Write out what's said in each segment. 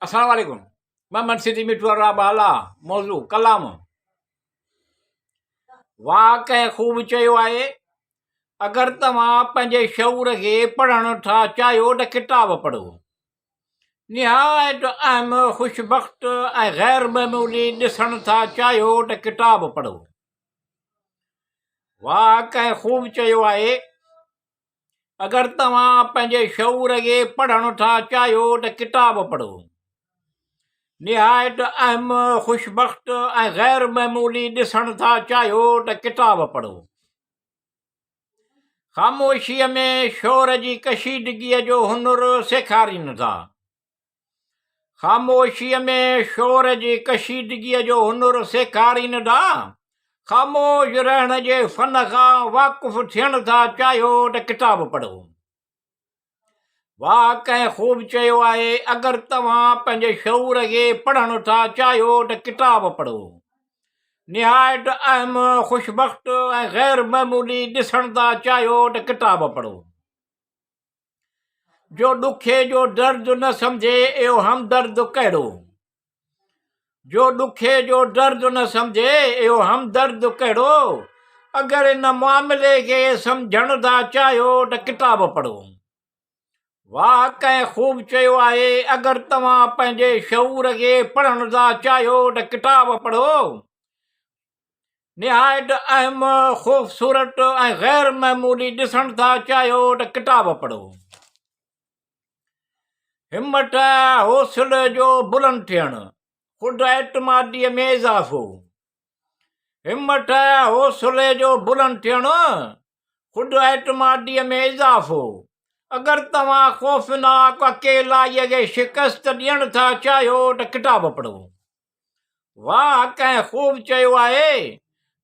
अस्सलाम वालेकुम। मैं मनसिदी मिठुरा बाला मौजू क़लाम। वाह कंहिं ख़ूब चयो आहे, अगरि तव्हां पंहिंजे शऊर खे पढ़ण था चाहियो त किताब पढ़ो। निहायत अहम ख़ुशबख़्त ऐं ग़ैर मामूली ॾिसण था चाहियो त किताब पढ़ो। वाह कंहिं ख़ूब चयो आहे, अगरि तव्हां पंहिंजे शऊर खे पढ़ण था चाहियो त किताब पढ़ो। निहायत अहम ख़ुशबख़्त ऐं ग़ैर मामूली ॾिसण था चाहियो त किताब पढ़ो। ख़ामोशीअ में शोर जी कशीदगीअ जो हुनुर सेखारीनि था। ख़ामोशीअ में शोर जी कशीदगीअ जो हुनुर सेखारीनि था। ख़ामोश रहण जे फ़न खां वाक़ुफ़ थियण था चाहियो त किताब पढ़ो। वाह कंहिं ख़ूब चयो आहे, अगरि तव्हां पंहिंजे शऊर खे पढ़ण था चाहियो त किताब पढ़ो। निहायत अहम ख़ुशबख़्त ऐं ग़ैर मामूली ॾिसण था चाहियो त किताब पढ़ो। जो ॾुखे जो दर्द न सम्झे इहो हमदर्द कहिड़ो। जो ॾुखे जो दर्द न सम्झे इहो हमदर्द कहिड़ो। अगरि इन मामले खे सम्झण था चाहियो त किताब पढ़ो। वाह कंहिं ख़ूब चयो आहे, अगरि तव्हां पंहिंजे शऊर खे पढ़ण था चाहियो त किताब पढ़ो। निहायत अहम ख़ूबसूरत ऐं ग़ैर मामूली ॾिसण था चाहियो त किताब पढ़ो। हिमत हौसले जो बुलंद थियणु, ख़ुदि एतमादीअ में इज़ाफ़ो। हिमत हौसले जो बुलंद थियणु, ख़ुदि एतमादीअ में इज़ाफ़ो। अगरि तव्हां ख़ौफ़नाक अकेलाईअ खे शिकस्त ॾियण था चाहियो त किताब पढ़ो। वाह कंहिं ख़ूब चयो आहे,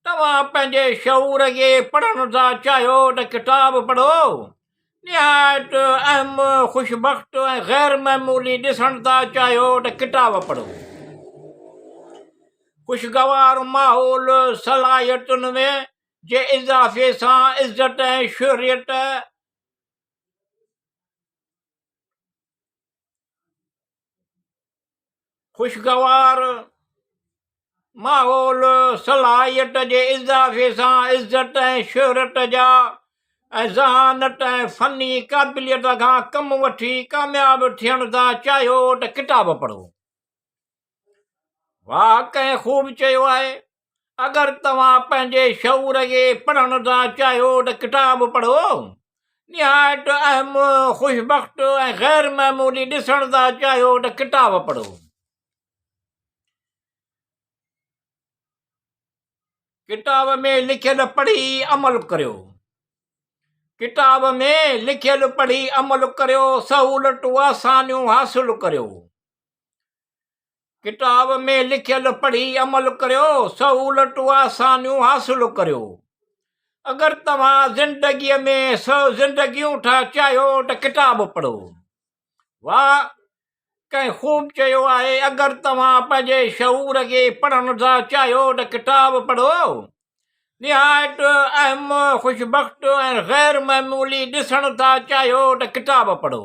तव्हां पंहिंजे शऊर खे पढ़ण था चाहियो त किताब पढ़ो। निहायत अहम ख़ुशबख़्त ऐं ग़ैर मामूली ॾिसण था चाहियो त किताब पढ़ो। ख़ुशगवार माहौल सलाहियतुनि में जे इज़ाफ़े सां इज़त ऐं शोहरियत ख़ुशगवार माहौल सलाहियत जे इज़ाफ़े सां इज़त ऐं शोहरत जा ऐं ज़हानत ऐं फ़नी क़ाबिलियत खां कमु वठी कामयाबु थियण था चाहियो त किताब पढ़ो। वाह कंहिं ख़ूब चयो आहे, अगरि तव्हां पंहिंजे शऊर खे पढ़ण था चाहियो त किताब पढ़ो। निहायत अहम ख़ुशबख़्त ऐं ग़ैर मामूली ॾिसण था चाहियो त किताब पढ़ो। किताब में लिखियल पढ़ी अमल करियो। किताब में लिखियल पढ़ी अमल करियो, सहूलतूं आसानियूं हासिल करियो। किताब में लिखियल पढ़ी अमल करियो, सहूलतूं आसानियूं हासिल करियो। अगरि तव्हां ज़िंदगीअ में ज़िंदगियूं था चाहियो त किताब पढ़ो। वाह कंहिं ख़ूब चयो आहे, अगरि तव्हां पंहिंजे शऊर खे पढ़ण था चाहियो त किताब पढ़ो। निहायत अहम ख़ुशबख़्त ऐं ग़ैर मामूली ॾिसण था चाहियो त किताब पढ़ो।